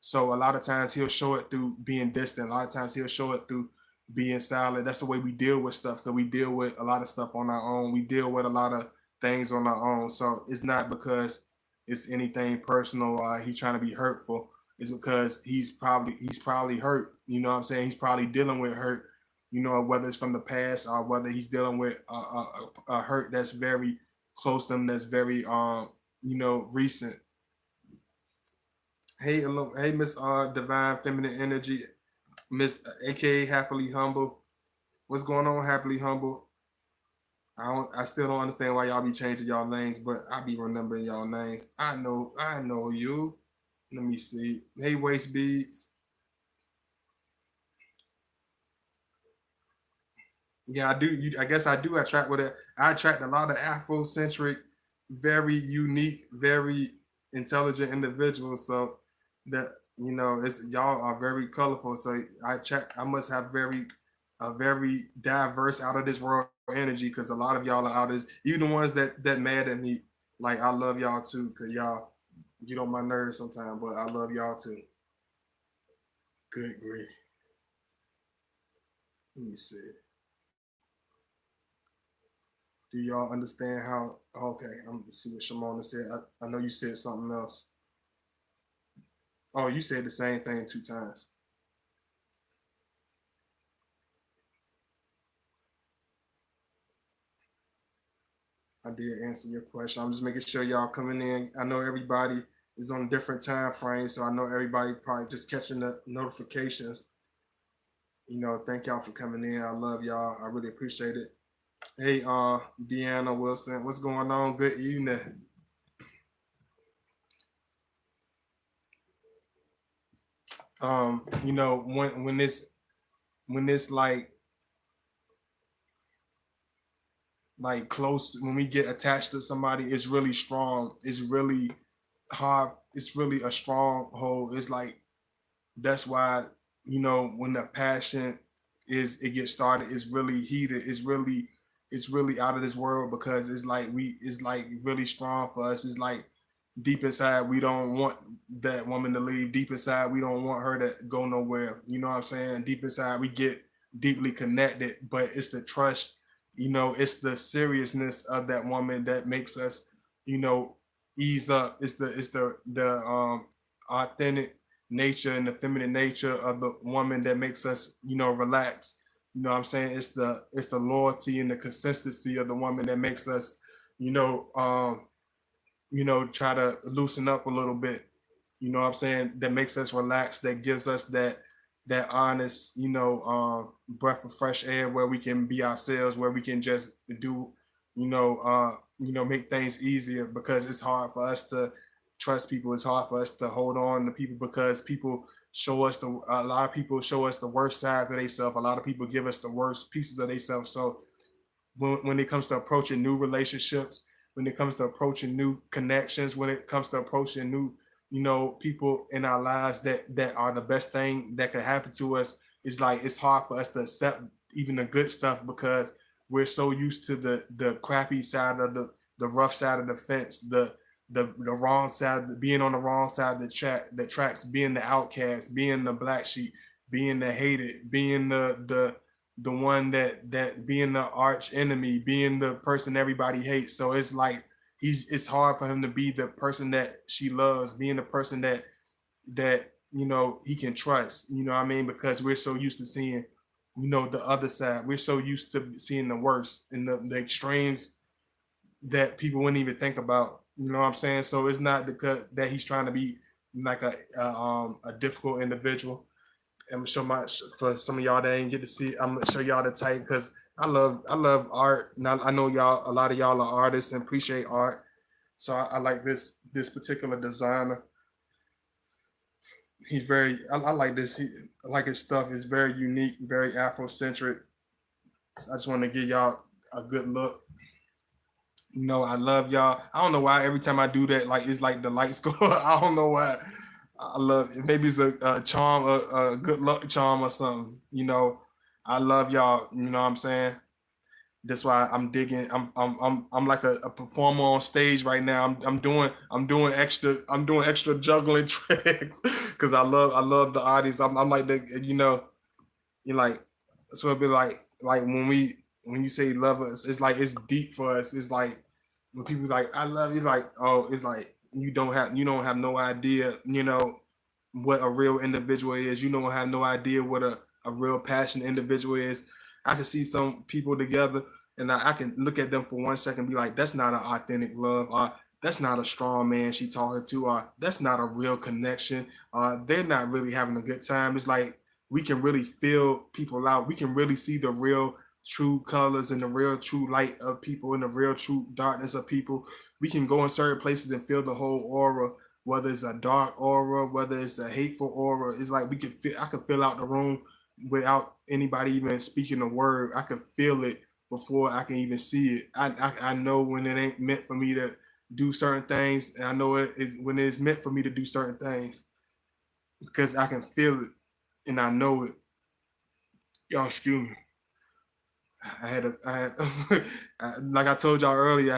So a lot of times he'll show it through being distant. A lot of times he'll show it through being silent. That's the way we deal with stuff because we deal with a lot of stuff on our own. We deal with a lot of things on our own. So it's not because it's anything personal. He's trying to be hurtful. It's because he's probably hurt. You know what I'm saying? He's probably dealing with hurt. Whether it's from the past or whether he's dealing with a hurt that's very close to him, that's very recent. Hey, hello, hey, Miss Divine Feminine Energy, Miss AKA Happily Humble. What's going on, Happily Humble? I still don't understand why y'all be changing y'all names, but I be remembering y'all names. I know you. Let me see. Hey, Waist Beads. Yeah, I do. I guess I do attract with it. I attract a lot of Afrocentric, very unique, very intelligent individuals. So that it's y'all are very colorful. So I must have a very diverse out of this world energy because a lot of y'all are out of this. Even the ones that mad at me, like I love y'all too, cause y'all get on my nerves sometimes, but I love y'all too. Good grief. Let me see. Do y'all understand how? Okay, I'm gonna see what Shimona said. I know you said something else. Oh, you said the same thing 2 times. I did answer your question. I'm just making sure y'all coming in. I know everybody is on different time frames, so I know everybody probably just catching the notifications. Thank y'all for coming in. I love y'all. I really appreciate it. Hey, Deanna Wilson, what's going on? Good evening. When this like close, when we get attached to somebody, it's really strong. It's really hard. It's really a stronghold. It's like that's why when the passion it gets started, it's really heated. It's really out of this world because it's like really strong for us. It's like deep inside we don't want that woman to leave. Deep inside we don't want her to go nowhere. You know what I'm saying? Deep inside we get deeply connected, but it's the trust. It's the seriousness of that woman that makes us you know ease up. It's the authentic nature and the feminine nature of the woman that makes us relax. You know what I'm saying? It's the loyalty and the consistency of the woman that makes us you know um try to loosen up a little bit. You know what I'm saying? That makes us relax, that gives us that honest, breath of fresh air where we can be ourselves, where we can just do, make things easier because it's hard for us to trust people. It's hard for us to hold on to people because a lot of people show us the worst sides of themselves. A lot of people give us the worst pieces of themselves. So when it comes to approaching new relationships, when it comes to approaching new connections, when it comes to approaching new, people in our lives that are the best thing that could happen to us, it's like it's hard for us to accept even the good stuff because we're so used to the crappy side of the rough side of the fence, the wrong side, being on the wrong side of the tracks, being the outcast, being the black sheep, being the hated, being the one that being the arch enemy, being the person everybody hates. So it's like it's hard for him to be the person that she loves, being the person that he can trust. You know what I mean? Because we're so used to seeing the other side. We're so used to seeing the worst and the extremes that people wouldn't even think about. You know what I'm saying? So it's not because that he's trying to be like a difficult individual. I'm gonna show my for some of y'all that ain't get to see. I'm gonna show y'all the type because I love art. Now I know y'all. A lot of y'all are artists and appreciate art. So I like this particular designer. He's very. I like this. I like his stuff. It's very unique, very Afrocentric. So I just want to give y'all a good look. I love y'all. I don't know why every time I do that, like it's like the lights go. I don't know why. I love it. Maybe it's a charm, a good luck charm or something. I love y'all. You know what I'm saying? That's why I'm digging. I'm like a performer on stage right now. I'm doing extra juggling tricks because I love the audience. I'm like the you like so it'd be like when you say love us, it's like it's deep for us. It's like when people like I love you, like oh, it's like you don't have no idea, what a real individual is. You don't have no idea what a real passionate individual is. I can see some people together and I can look at them for 1 second and be like, that's not an authentic love, or that's not a strong man she talking to, or that's not a real connection. They're not really having a good time. It's like we can really feel people out. We can really see the real true colors and the real true light of people and the real true darkness of people. We can go in certain places and feel the whole aura, whether it's a dark aura, whether it's a hateful aura. It's like I could fill out the room without anybody even speaking a word. I could feel it before I can even see it. I know when it ain't meant for me to do certain things, and I know it is when it's meant for me to do certain things because I can feel it and I know it. Y'all, excuse me. I had like I told y'all earlier,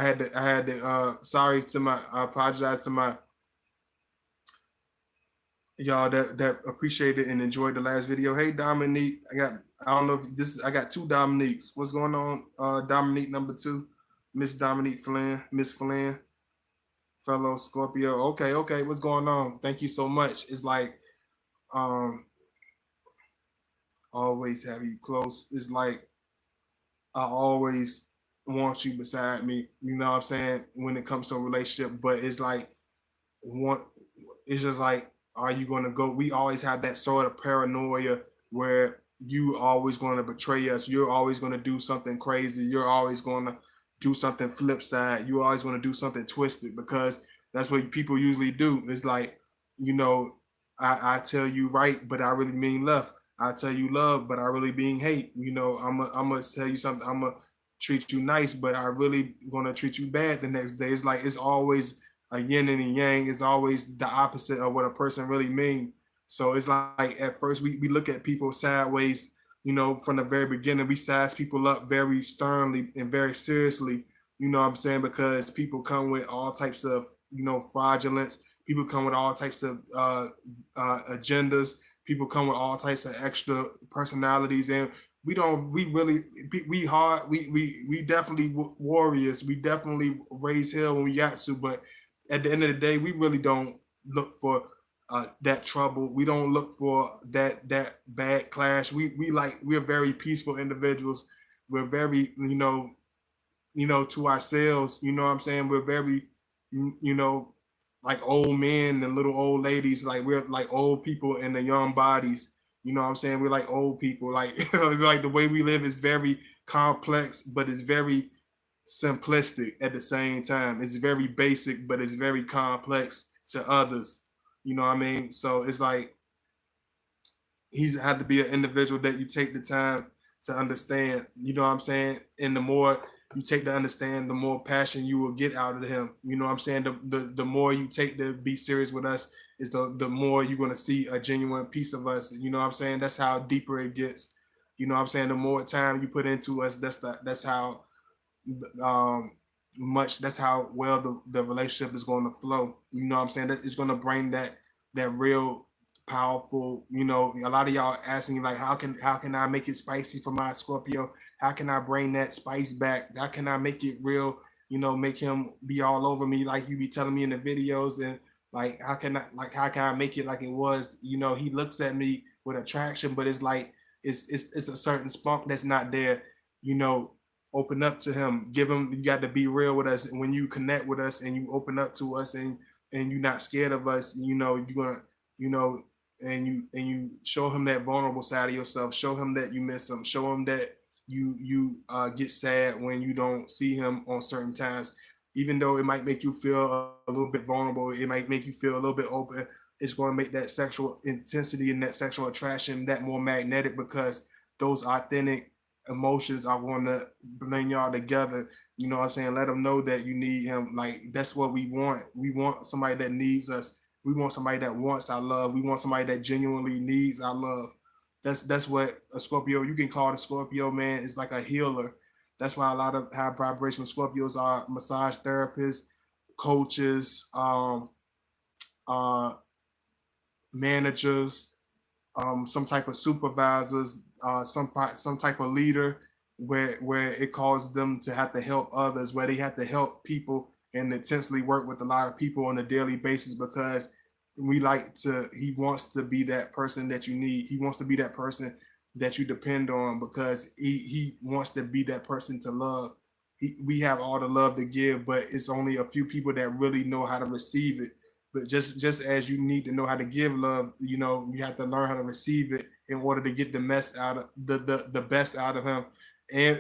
sorry to I apologize to my y'all that appreciated and enjoyed the last video. Hey Dominique, I don't know if I got two Dominiques. What's going on? Dominique number two. Miss Dominique Flynn, Miss Flynn, fellow Scorpio. Okay, okay, what's going on? Thank you so much. It's like um always have you close. It's like I always want you beside me. You know what I'm saying? When it comes to a relationship, but it's like one. It's just like, are you going to go? We always have that sort of paranoia where you always going to betray us. You're always going to do something crazy. You're always going to do something flip side. You're always going to do something twisted because that's what people usually do. It's like, you know, I tell you right, but I really mean left. I tell you love, but I really mean hate. You know, I'm gonna tell you something. I'm gonna treat you nice, but I really gonna treat you bad the next day. It's like it's always a yin and a yang. Is always the opposite of what a person really means. So it's like at first we look at people sideways, you know, from the very beginning. We size people up very sternly and very seriously, you know what I'm saying? Because people come with all types of, you know, fraudulence. People come with all types of agendas. People come with all types of extra personalities. And we don't, we really, we hard, we definitely warriors. We definitely raise hell when we got to, but at the end of the day, we really don't look for that trouble. We don't look for that bad clash. We're very peaceful individuals. We're very to ourselves. You know what I'm saying? We're very like old men and little old ladies. Like we're like old people in the young bodies. You know what I'm saying? We're like old people. Like like the way we live is very complex, but it's very simplistic at the same time. It's very basic, but it's very complex to others. You know what I mean? So it's like he's had to be an individual that you take the time to understand. You know what I'm saying? And the more you take to understand, the more passion you will get out of him. You know what I'm saying? The more you take to be serious with us is the more you're gonna see a genuine piece of us. You know what I'm saying? That's how deeper it gets. You know what I'm saying? The more time you put into us, that's how um much that's how well the relationship is going to flow. You know what I'm saying? That it's going to bring that real powerful, a lot of y'all asking me like how can I make it spicy for my Scorpio? How can I bring that spice back? How can I make it real, make him be all over me like you be telling me in the videos? And like how can I make it like it was? He looks at me with attraction, but it's like it's a certain spunk that's not there. you know Open up to him, give him. You got to be real with us. And when you connect with us and you open up to us, and you're not scared of us, you're gonna, you know and you show him that vulnerable side of yourself. Show him that you miss him. Show him that you get sad when you don't see him on certain times. Even though it might make you feel a little bit vulnerable, it might make you feel a little bit open. It's going to make that sexual intensity and that sexual attraction that more magnetic, because those authentic emotions are going to bring y'all together. You know what I'm saying? Let them know that you need him. Like, that's what we want. We want somebody that needs us. We want somebody that wants our love. We want somebody that genuinely needs our love. That's what a Scorpio, you can call the Scorpio man, is like a healer. That's why a lot of high vibrational Scorpios are massage therapists, coaches, uh, managers, some type of supervisors, some type of leader, where it causes them to have to help others, where they have to help people and intensely work with a lot of people on a daily basis, because he wants to be that person that you need. He wants to be that person that you depend on, because he wants to be that person to love. We have all the love to give, but it's only a few people that really know how to receive it. But just as you need to know how to give love, you have to learn how to receive it in order to get the mess out of the best out of him, and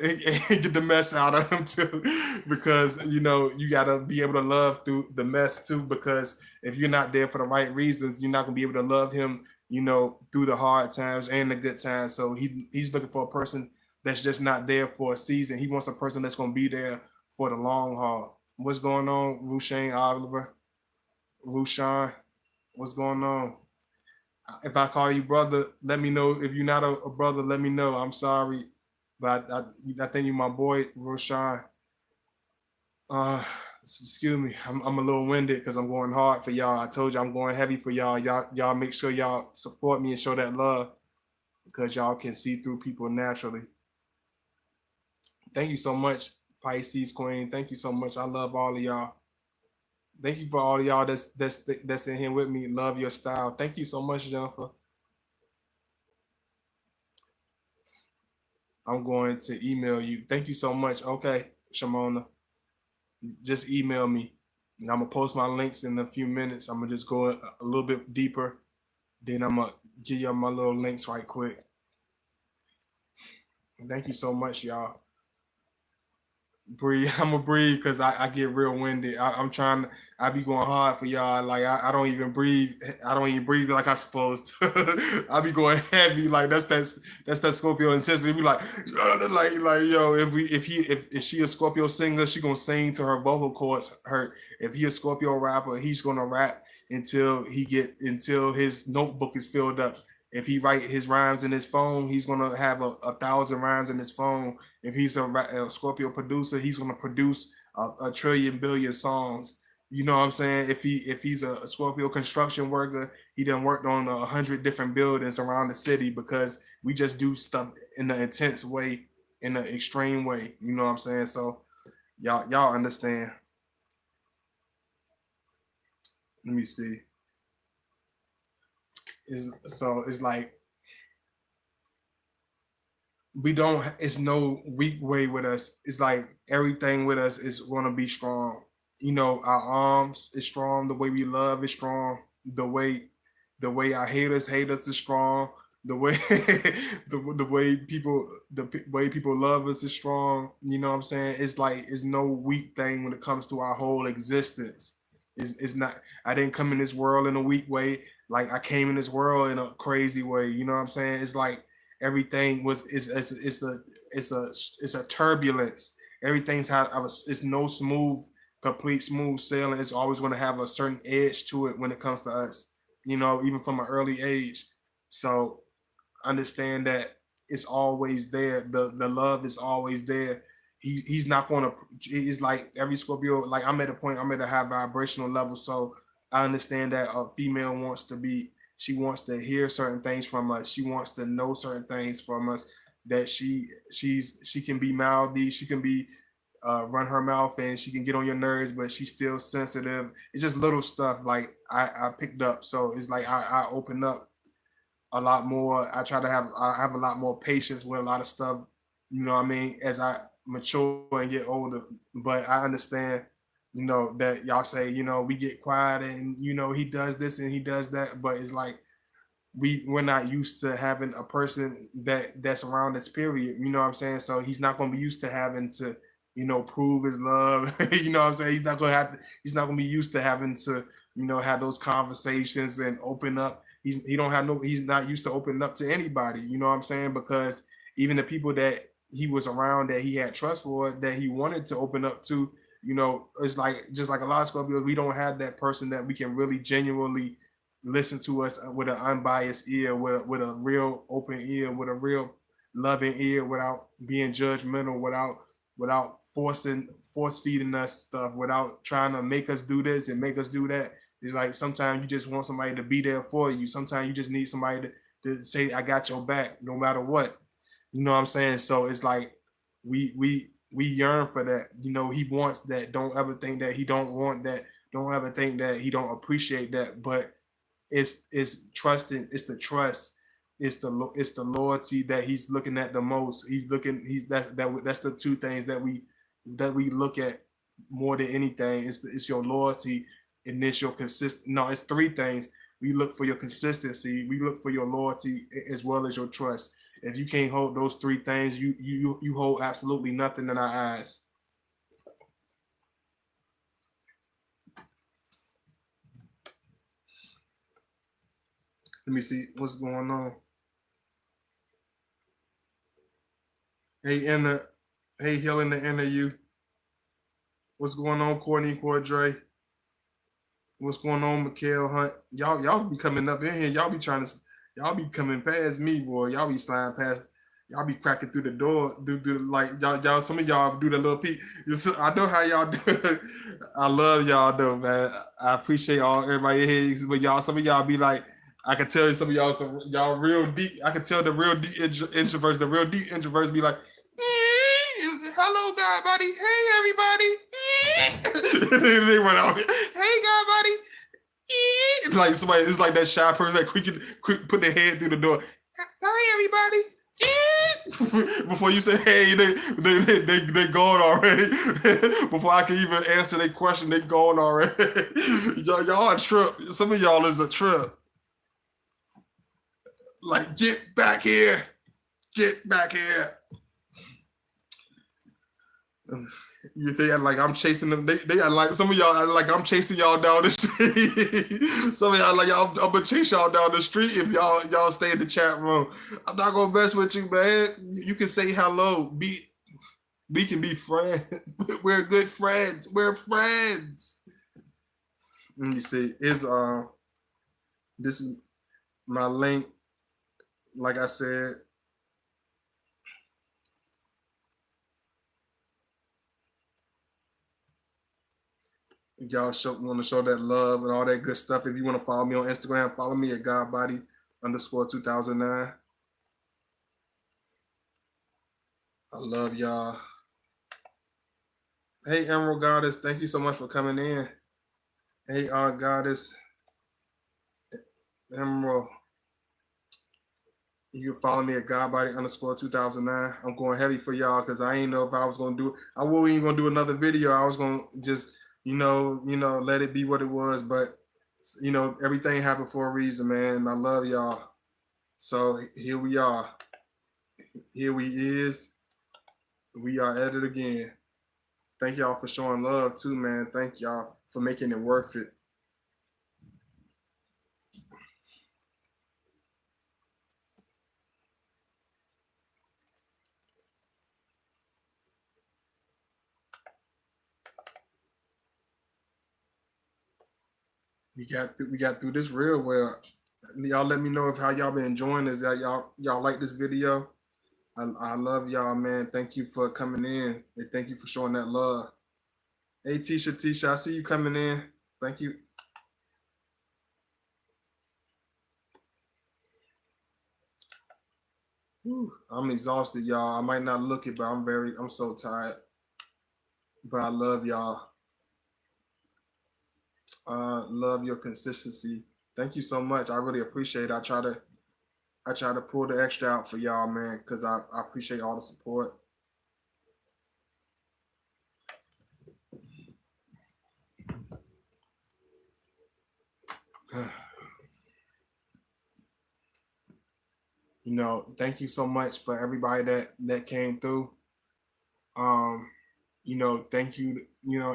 get the mess out of him too, because you gotta be able to love through the mess too. Because if you're not there for the right reasons, you're not gonna be able to love him, through the hard times and the good times. So he's looking for a person that's just not there for a season. He wants a person that's gonna be there for the long haul. What's going on, Rushane Oliver? Rushan, what's going on? If I call you brother, let me know. If you're not a brother, let me know. I'm sorry, but I think you're my boy, Rushan. Uh, excuse me, I'm a little winded because I'm going hard for y'all. I told you I'm going heavy for y'all. Y'all make sure y'all support me and show that love, because y'all can see through people naturally. Thank you so much. Pisces Queen. Thank you so much. I love all of y'all. Thank you for all of y'all that's in here with me. Love your style. Thank you so much, Jennifer. I'm going to email you. Thank you so much. Okay, Shamona. Just email me. And I'm gonna post my links in a few minutes. I'm gonna just go a little bit deeper. Then I'm gonna give you my little links right quick. Thank you so much, y'all. Breathe. I'm gonna breathe because I get real winded. I'm trying. I be going hard for y'all. Like I don't even breathe. I don't even breathe like I supposed to. I be going heavy. Like that's that Scorpio intensity. We like yo. If she a Scorpio singer, she gonna sing to her vocal cords hurt. If he a Scorpio rapper, he's gonna rap until his notebook is filled up. If he write his rhymes in his phone, he's gonna have 1,000 rhymes in his phone. If he's a Scorpio producer, he's gonna produce a trillion billion songs. You know what I'm saying? If he's a Scorpio construction worker, he done worked on 100 different buildings around the city because we just do stuff in the intense way, in the extreme way. You know what I'm saying? So y'all understand. Let me see. It's like we don't. It's no weak way with us. It's like everything with us is gonna be strong. You know, our arms is strong. The way we love is strong. The way our haters hate us is strong. The way the way people love us is strong. You know what I'm saying? It's like it's no weak thing when it comes to our whole existence. It's not. I didn't come in this world in a weak way. Like I came in this world in a crazy way. You know what I'm saying? It's like everything was. It's a turbulence. Everything's how. It's no complete smooth sailing. It's always going to have a certain edge to it when it comes to us. You know, even from an early age. So understand that it's always there. The love is always there. He's not going to. It's like every Scorpio. Like I'm at a point. I'm at a high vibrational level. So I understand that a female wants to be. She wants to hear certain things from us. She wants to know certain things from us. That she can be mouthy. She can be run her mouth and she can get on your nerves, but she's still sensitive. It's just little stuff like I picked up. So it's like I open up a lot more. I have a lot more patience with a lot of stuff, you know what I mean, as I mature and get older. But I understand, you know, that y'all say, you know, we get quiet and you know he does this and he does that, but it's like we're not used to having a person that's around this period, you know what I'm saying? So he's not gonna be used to having to, you know, prove his love. You know what I'm saying? He's not gonna be used to having to, you know, have those conversations and open up. He's not used to opening up to anybody, you know what I'm saying? Because even the people that he was around that he had trust for, that he wanted to open up to, you know, it's like just like a lot of Scorpios, we don't have that person that we can really genuinely listen to us with an unbiased ear, with a real open ear, with a real loving ear, without being judgmental, without force feeding us stuff, without trying to make us do this and make us do that. It's like sometimes you just want somebody to be there for you. Sometimes you just need somebody to say, I got your back no matter what. You know what I'm saying? So it's like we yearn for that. You know, he wants that. Don't ever think that he don't want that. Don't ever think that he don't appreciate that. But it's trusting. It's the trust. It's the loyalty that he's looking at the most. That's the two things that we look at more than anything. It's your loyalty and it's your consistent. No, it's three things. We look for your consistency. We look for your loyalty as well as your trust. If you can't hold those three things, you hold absolutely nothing in our eyes. Let me see what's going on. Hey, hey, healing the inner you. What's going on, Courtney Cordray? What's going on, Mikhail Hunt? Y'all be coming up in here. Y'all be coming past me, boy. Y'all be sliding past. Y'all be cracking through the door. Do like y'all. Some of y'all do the little peek. I know how y'all do. I love y'all though, man. I appreciate everybody here. But y'all, some of y'all be like, I can tell some of y'all real deep. I can tell the real deep introverts. The real deep introverts be like, Hello, God, buddy. Hey, everybody. They went out. Hey, God, buddy. Like somebody, it's like that shy person that quick put their head through the door. Hi, everybody. Before you say hey, they gone already. Before I can even answer their question, they gone already. y'all a trip. Some of y'all is a trip. Like, get back here. Get back here. You think like I'm chasing them? They are like some of y'all are like I'm chasing y'all down the street. Some of y'all like I'm gonna chase y'all down the street if y'all stay in the chat room. I'm not gonna mess with you, man. You can say hello. We can be friends. We're good friends. We're friends. Let me see. This is my link. Like I said. Y'all want to show that love and all that good stuff. If you want to follow me on Instagram, follow me at godbody_2009. I love y'all. Hey, Emerald Goddess, thank you so much for coming in. Hey, Goddess, Emerald. You can follow me at godbody_2009. I'm going heavy for y'all because I ain't know if I was going to do. I wasn't even going to do another video. I was going to just let it be what it was. But, everything happened for a reason, man. I love y'all. So here we are. Here we is. We are at it again. Thank y'all for showing love too, man. Thank y'all for making it worth it. We got through this real well. Y'all let me know if how y'all been enjoying this. Y'all like this video. I love y'all, man. Thank you for coming in. And thank you for showing that love. Hey, Tisha, I see you coming in. Thank you. Whew, I'm exhausted, y'all. I might not look it, but I'm so tired. But I love y'all. Love your consistency. Thank you so much. I really appreciate it. I try to pull the extra out for y'all, man, because I appreciate all the support. Thank you so much for everybody that came through. Thank you,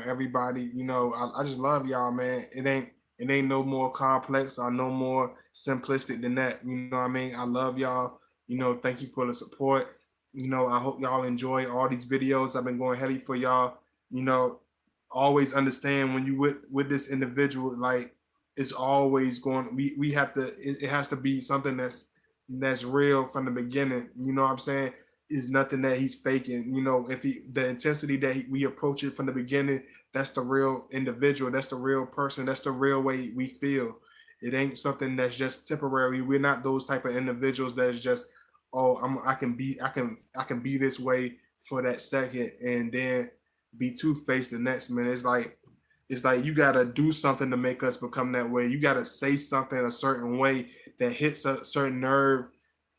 everybody. I just love y'all, man. It ain't no more complex or no more simplistic than that. You know what I mean? I love y'all. Thank you for the support. I hope y'all enjoy all these videos. I've been going heavy for y'all. Always understand when you with this individual, like it's always going. We have to. It has to be something that's real from the beginning. You know what I'm saying? Is nothing that he's faking. If the intensity that we approach it from the beginning, that's the real individual. That's the real person. That's the real way we feel. It ain't something that's just temporary. We're not those type of individuals that's just, I can be this way for that second and then be two-faced the next minute. It's like you gotta do something to make us become that way. You gotta say something a certain way that hits a certain nerve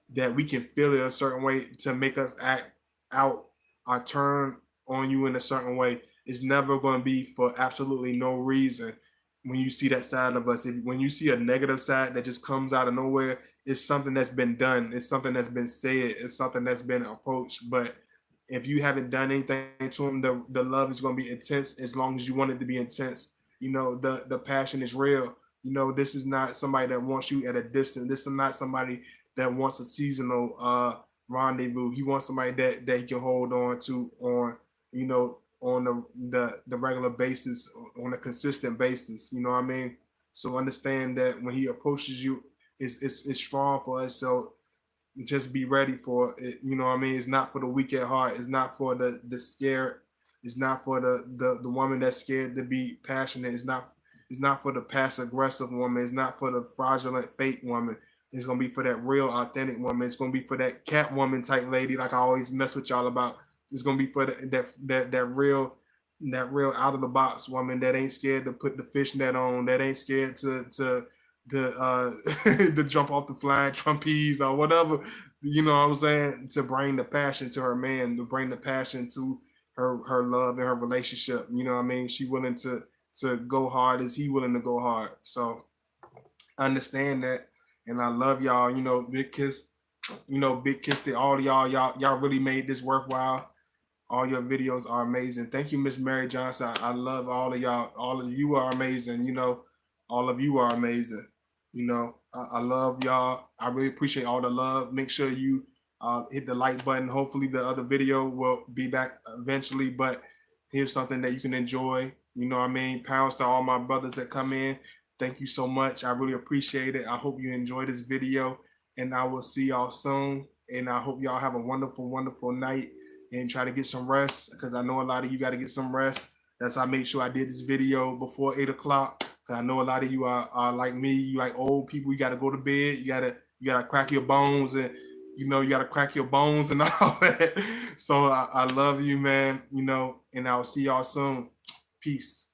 that we can feel it a certain way to make us act out or turn on you in a certain way. It's never going to be for absolutely no reason. When you see that side of us, when you see a negative side that just comes out of nowhere, it's something that's been done. It's something that's been said. It's something that's been approached. But if you haven't done anything to him, the love is going to be intense as long as you want it to be intense. The passion is real. This is not somebody that wants you at a distance. This is not somebody that wants a seasonal rendezvous. He wants somebody that he can hold on to on the regular basis, on a consistent basis. You know what I mean? So understand that when he approaches you, it's strong for us. So just be ready for it. You know what I mean? It's not for the weak at heart. It's not for the scared. It's not for the woman that's scared to be passionate. It's not for the passive aggressive woman. It's not for the fraudulent fake woman. It's gonna be for that real authentic woman. It's gonna be for that cat woman type lady, like I always mess with y'all about. It's gonna be for that real out of the box woman that ain't scared to put the fishnet on, that ain't scared to jump off the flying trapeze or whatever. You know what I'm saying? To bring the passion to her man, to bring the passion to her love and her relationship. You know what I mean? She willing to go hard as he willing to go hard. So I understand that, and I love y'all. You know, big kiss. You know, big kiss to all of y'all. Y'all really made this worthwhile. All your videos are amazing. Thank you, Miss Mary Johnson. I love all of y'all. All of you are amazing. You know, all of you are amazing. You know, I love y'all. I really appreciate all the love. Make sure you hit the like button. Hopefully, the other video will be back eventually. But here's something that you can enjoy. You know what I mean? Pounds to all my brothers that come in. Thank you so much. I really appreciate it. I hope you enjoy this video. And I will see y'all soon. And I hope y'all have a wonderful, wonderful night and try to get some rest, because I know a lot of you got to get some rest. That's why I made sure I did this video before 8 o'clock. Because I know a lot of you are like me. You like old people. You got to go to bed. You gotta crack your bones, and you know you got to crack your bones and all that. So I love you, man. You know, and I'll see y'all soon. Peace.